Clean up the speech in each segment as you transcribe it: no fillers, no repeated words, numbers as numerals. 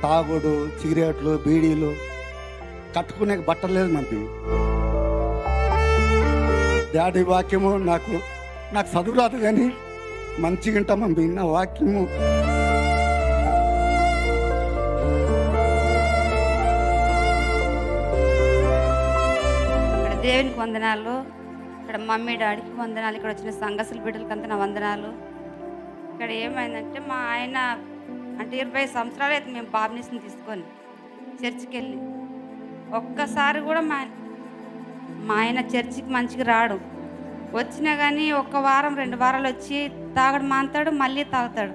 తాగుడు, సిగరెట్లు, బీడీలు, కట్టుకునే బట్టలు లేదు మమ్మీ. డాడీ వాక్యము నాకు చదువు రాదు కానీ మంచిగా ఉంటా మమ్మీ. నా వాక్యము ఇక్కడ దేవునికి వందనాలు, ఇక్కడ మమ్మీ డాడీకి వందనాలు, ఇక్కడ వచ్చిన సంఘసుల బిడ్డలకంతా నా వందనాలు. ఇక్కడ ఏమైందంటే మా ఆయన అంటే 20 సంవత్సరాలు అయితే మేము బాప్టిజం తీసుకొని చర్చికి వెళ్ళి ఒక్కసారి కూడా మా ఆయన చర్చికి మంచిగా రాడు. వచ్చినా కానీ 1 వారం 2 వారాలు వచ్చి తాగడు మాంతాడు, మళ్ళీ తాగుతాడు.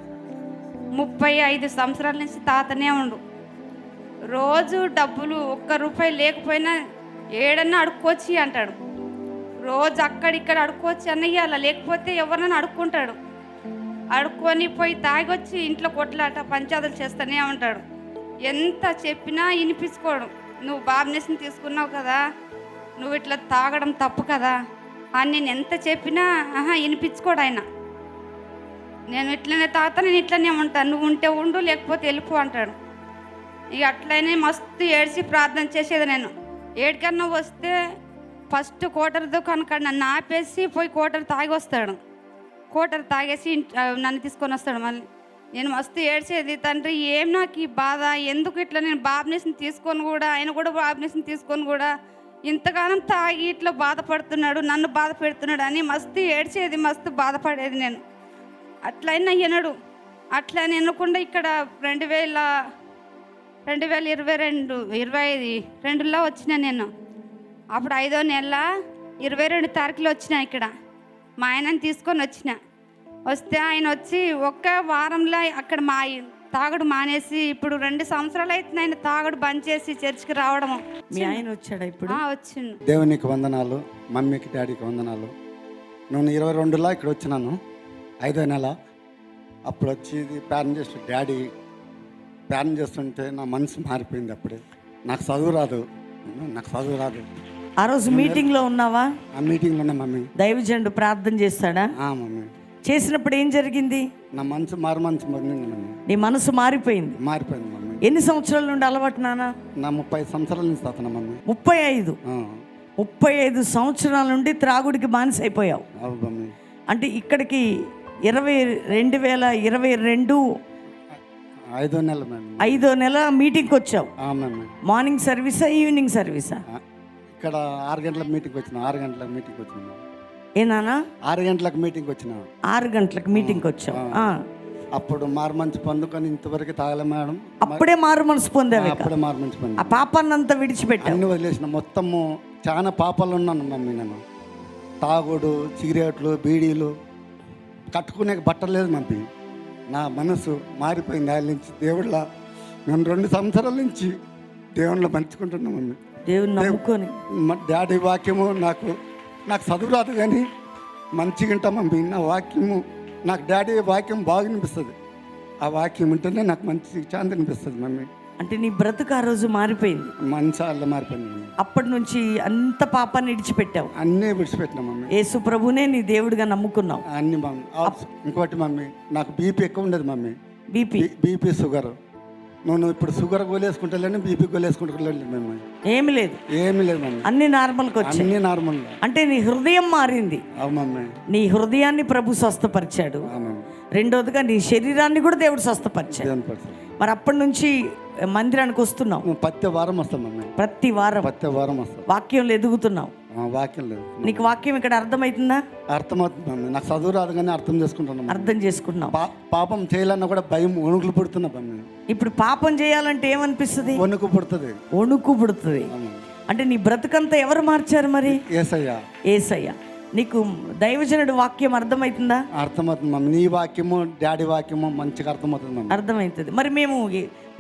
35 సంవత్సరాల నుంచి తాతనే ఉండు. రోజు డబ్బులు 1 రూపాయి లేకపోయినా ఏడన్నా అడుక్కొచ్చి అంటాడు. రోజు అక్కడిక్కడ అడుక్కొచ్చి అన్నయ్య అలా, లేకపోతే ఎవరినైనా అడుక్కుంటాడు. అడుక్కొని పోయి తాగొచ్చి ఇంట్లో కొట్లాట పంచాయతీలు చేస్తూనే ఉంటాడు. ఎంత చెప్పినా వినిపించుకోడు. నువ్వు బాప్టిజం తీసుకున్నావు కదా, నువ్వు ఇట్లా తాగడం తప్పు కదా అని నేను ఎంత చెప్పినా వినిపించుకోడు ఆయన. నేను ఇట్లనే తాగుతా, నేను ఇట్లనే ఉంటాను, నువ్వు ఉంటే ఉండు లేకపోతే వెళ్ళిపో అంటాడు. ఇక అట్లనే మస్తు ఏడ్చి ప్రార్థన చేసేది. నేను ఏడికన్నా వస్తే ఫస్ట్ కోటర్ దుకాణం కాడ నన్ను ఆపేసి పోయి కోటర్ తాగి వస్తాడు. కోటర్ తాగేసి నన్ను తీసుకొని వస్తాడు. మళ్ళీ నేను మస్తు ఏడ్చేది, తండ్రి ఏం నాకు ఈ బాధ, ఎందుకు ఇట్లా నేను బాప్టిజం తీసుకొని కూడా ఆయన కూడా బాప్టిజం తీసుకొని కూడా ఇంతగానం తాగి ఇట్లా బాధపడుతున్నాడు, నన్ను బాధ పెడుతున్నాడు అని మస్తు ఏడ్చేది, మస్తు బాధపడేది. నేను అట్లయినా వినడు. అట్లా వినకుండా ఇక్కడ 2022లో వచ్చిన నేను. అప్పుడు 5వ నెల 22 తారీఖులో వచ్చిన. ఇక్కడ మా ఆయనని తీసుకొని వస్తే ఆయన వచ్చి 1 వారంలో అక్కడ మా తాగుడు మానేసి ఇప్పుడు 2 సంవత్సరాలు అవుతుంది ఆయన తాగుడు బంద్ చేసి చర్చికి రావడము. మీ ఆయన వచ్చాడా ఇప్పుడు? వచ్చిండు. దేవునికి వందనాలు, మమ్మీకి డాడీకి వందనాలు. నేను 22లో ఇక్కడ వచ్చినాను, 5వ నెల. అప్పుడు వచ్చి ప్లాన్ చేస్తూ డాడీ ప్లాన్ చేస్తుంటే నా మనసు మారిపోయింది. అప్పుడే నాకు చదువు రాదు. ఆ రోజు మీటింగ్లో ఉన్నావా? ఆ మీటింగ్లో ఉన్నా మమ్మీ. దైవజనుడు ప్రార్థన చేస్తాడా? మమ్మీ. చేసినప్పుడు ఏం జరిగింది? నా మనసు మారింది మమ్మీ. నీ మనసు మారిపోయింది మమ్మీ. ఎన్ని సంవత్సరాల నుండి అలవాటు నాన్న? నా 30 సంవత్సరాల నుంచి తాతన మమ్మీ. 35 సంవత్సరాల నుండి త్రాగుడికి బానిస అయిపోయావు. మమ్మీ. అంటే ఇక్కడికి 2022 5వ నెల మీటింగ్కి వచ్చావు. మార్నింగ్ సర్వీసా, ఈవినింగ్ సర్వీసా? ఇక్కడ 6 గంటలకు మీటింగ్ వచ్చిన. 6 గంటలకు మీటింగ్ వచ్చిన. ఏనా? 6 గంటలకు మీటింగ్ వచ్చిన. 6 గంటలకు మీటింగ్కి వచ్చావు. అప్పుడు మారు మనసు పొందుకొని ఇంతవరకు తాగలే మేడం. అప్పుడే మారు మనసు పొందావు. అప్పుడే మారు మనసు పొంది ఆ పాపాన్ని అంతా విడిచిపెట్టి అన్ని వదిలేసిన. మొత్తము చాలా పాపాలు ఉన్నాను మమ్మీ. నేను తాగుడు, సిగరెట్లు, బీడీలు, కట్టుకునే బట్టలు లేదు మమ్మీ. నా మనసు మారిపోయింది. ఆయన నుంచి దేవుళ్ళ నేను 2 సంవత్సరాల నుంచి దేవుళ్ళ మంచుకుంటున్నాను మమ్మీ. దేవుని నమ్ముకొని డాడీ వాక్యము నాకు చదువు రాదు కానీ మంచిగా ఉంటా మమ్మీ. నా వాక్యము నాకు డాడీ వాక్యం బాగా అనిపిస్తుంది. ఆ వాక్యం ఉంటేనే నాకు మంచి శాంతి అనిపిస్తుంది మమ్మీ. అంటే నీ బ్రతుకు ఆ రోజు మారిపోయింది, మనసాల్లో మారిపోయింది. అప్పటి నుంచి అంత పాపాన్ని విడిచిపెట్టావు. అన్నీ విడిచిపెట్టినా మమ్మీ. యేసు ప్రభునే నీ దేవుడిగా నమ్ముకున్నావు. అన్ని మమ్మీ. ఇంకోటి మమ్మీ, నాకు బీపీ ఎక్కువ ఉండదు మమ్మీ. BP sugar. నువ్వు ఇప్పుడు షుగర్ గోలేసుకుంటలేను, బీపీ గోలేసుకుంటలేదు మమ్మీ. ఏమి లేదు మమ్మీ. అన్ని నార్మల్కి వచ్చాయి. అన్ని నార్మల్. అంటే నీ హృదయం మారింది. అవును మమ్మీ. నీ హృదయాన్ని ప్రభు స్వస్థపరిచాడు. రెండోదిగా నీ శరీరాన్ని కూడా దేవుడు స్వస్థపరిచాడు. మరి అప్పటి నుంచి మందిరానికి వస్తున్నావు? ప్రతి వారం వస్తాం మమ్మీ. ప్రతి వారం వస్తాం. వాక్యంలో ఎదుగుతున్నావు. వాక్యం లేదు. నీకు వాక్యం ఇక్కడ అర్థమవుతుందా? అర్థమవుతుంది మమ్మీ. నాకు చదువు రాదు కానీ అర్థం చేసుకుంటున్నావు. పాపం చేయాలన్నా కూడా భయం, వణుకులు పుడుతున్నా మమ్మీ. ఇప్పుడు పాపం చేయాలంటే ఏమనిపిస్తుంది? వణుకు పుడుతుంది. అంటే నీ బ్రతుకంతా ఎవరు మార్చారు మరి? ఏసయ్య. నీకు దైవజనుడు వాక్యం అర్థమవుతుందా? అర్థమవుతుంది మమ్మీ. నీ వాక్యము, డాడీ వాక్యము మంచిగా అర్థమవుతుంది మమ్మీ. అర్థమవుతుంది. మరి మేము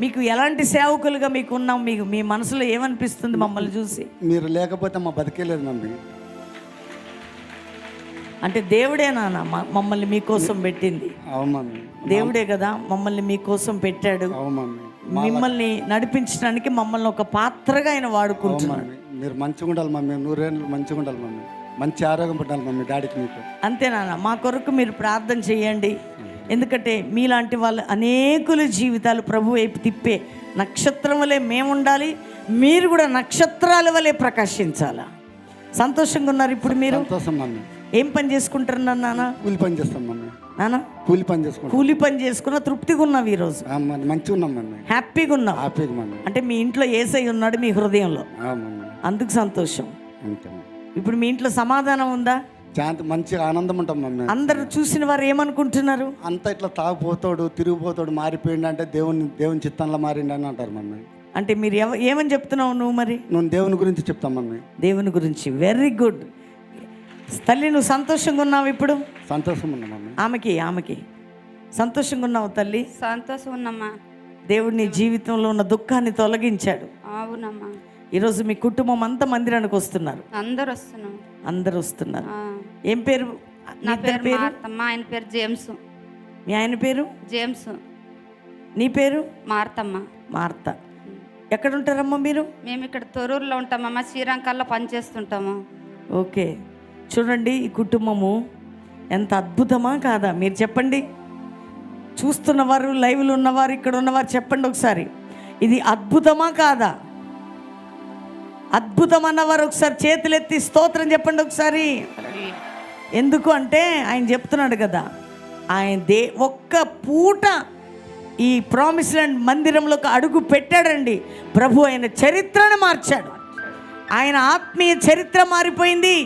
మీకు ఎలాంటి సేవకులుగా మీకు ఉన్నాం? మీ మనసులో ఏమనిపిస్తుంది మమ్మల్ని చూసి? మీరు లేకపోతే మా బతికేలేదు మమ్మీ. అంటే దేవుడేనా మమ్మల్ని మీకోసం పెట్టింది? అవును మమ్మీ. దేవుడే కదా మమ్మల్ని మీకోసం పెట్టాడు. అవును మమ్మీ. మిమ్మల్ని నడిపించడానికి మమ్మల్ని ఒక పాత్రగా ఆయన వాడుకుంటున్నాడు. మీరు మంచిగా ఉండాలి మమ్మీ. 100 ఏళ్ళు మంచిగా ఉండాలి మమ్మీ. మంచి ఆరోగ్యం పెట్టాలి మమ్మీ డాడీకి. మీకు అంతేనా? మా కొరకు మీరు ప్రార్థన చేయండి. ఎందుకంటే మీలాంటి వాళ్ళు అనేకుల జీవితాలు ప్రభు వైపు తిప్పే నక్షత్రం వలె మేము ఉండాలి, మీరు కూడా నక్షత్రాల వలె ప్రకాశించాలా. సంతోషంగా ఉన్నారు ఇప్పుడు మీరు? సంతోషం మమ్మీ. ఏం పని చేసుకుంటారు నాన్న? కూలి పని చేస్తాం మమ్మీ. నాన్న కూలి పని చేసుకుంటాం. కూలి పని చేసుకున్న తృప్తిగా ఉన్నావు ఈరోజు? మంచిగా ఉన్నాం మమ్మీ. హ్యాపీగా ఉన్నావు? హ్యాపీగా మమ్మీ. అంటే మీ ఇంట్లో యేసయ్య ఉన్నాడు మీ హృదయంలో, అందుకు సంతోషం. ఇప్పుడు మీ ఇంట్లో సమాధానం ఉందా? శాంతి, మంచిగా ఆనందం ఉంటాం మమ్మీ. అందరూ చూసిన వారు ఏమనుకుంటున్నారు? అంతా ఇట్లా తాగుపోతాడు, తిరిగిపోతాడు, మారిపోయిండు అంటే దేవుని చిత్తంలో మారిండు అని అంటారు మమ్మీ. అంటే మీరు ఏమని చెప్తున్నావు నువ్వు? మరి నువ్వు దేవుని గురించి చెప్తాం మమ్మీ. దేవుని గురించి. వెరీ గుడ్ తల్లి. నువ్వు సంతోషంగా ఉన్నావు ఇప్పుడు? సంతోషం ఉన్నా మమ్మీ. ఆమెకి సంతోషంగా ఉన్నావు తల్లి? సంతోషం ఉన్నమ్మా. దేవుడు నీ జీవితంలో ఉన్న దుఃఖాన్ని తొలగించాడు. అవునమ్మా. ఈరోజు మీ కుటుంబం అంతా మందిరానికి వస్తున్నారు. అందరూ వస్తున్నారు. ఏం పేరు? నా పేరు మార్తమ్మ, ఆయన పేరు జేమ్స్. మీ ఆయన పేరు? జేమ్స్. నీ పేరు? మార్తమ్మ. మార్త. ఎక్కడ ఉంటారమ్మా మీరు? మేము ఇక్కడ తొరూరులో ఉంటామమ్మా, శ్రీరంకాల్లో పనిచేస్తుంటాము. ఓకే. చూడండి ఈ కుటుంబము ఎంత అద్భుతమా కాదా? మీరు చెప్పండి, చూస్తున్నవారు, లైవ్లో ఉన్నవారు, ఇక్కడ ఉన్నవారు చెప్పండి ఒకసారి, ఇది అద్భుతమా కాదా? అద్భుతం అన్నవారు ఒకసారి చేతులెత్తి స్తోత్రం చెప్పండి ఒకసారి. ఎందుకు అంటే ఆయన చెప్తున్నాడు కదా, ఆయన ఒక్క పూట ఈ ప్రామిస్ ల్యాండ్ మందిరంలోకి అడుగు పెట్టాడండి, ప్రభు ఆయన చరిత్రను మార్చాడు. ఆయన ఆత్మీయ చరిత్ర మారిపోయింది,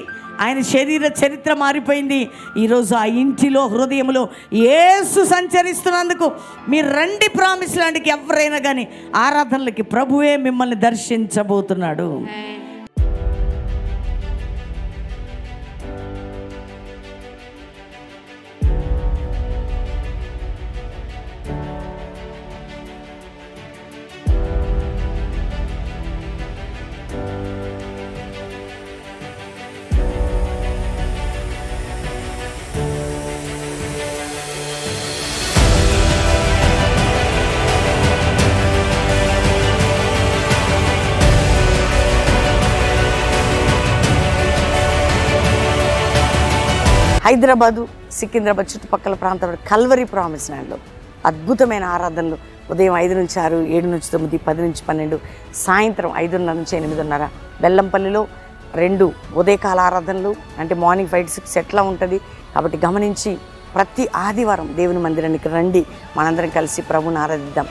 ఆయన శరీర చరిత్ర మారిపోయింది. ఈరోజు ఆ ఇంటిలో, హృదయంలో యేసు సంచరిస్తున్నందుకు మీరు రండి ప్రామిస్ ల్యాండ్కి. ఎవరైనా కానీ ఆరాధనలకి ప్రభువే మిమ్మల్ని దర్శించబోతున్నాడు. హైదరాబాదు, సికింద్రాబాద్ చుట్టుపక్కల ప్రాంతంలో కల్వరి ప్రామిస్ ల్యాండ్లో అద్భుతమైన ఆరాధనలు ఉదయం 5 నుంచి 6, 7 నుంచి 9, 10 నుంచి 12, సాయంత్రం 5:30 నుంచి 8:30. బెల్లంపల్లిలో 2 ఉదయకాల ఆరాధనలు, అంటే మార్నింగ్ 5 to 6 ఎట్లా ఉంటుంది కాబట్టి గమనించి ప్రతి ఆదివారం దేవుని మందిరానికి రండి. మనందరం కలిసి ప్రభువుని ఆరాధిద్దాం.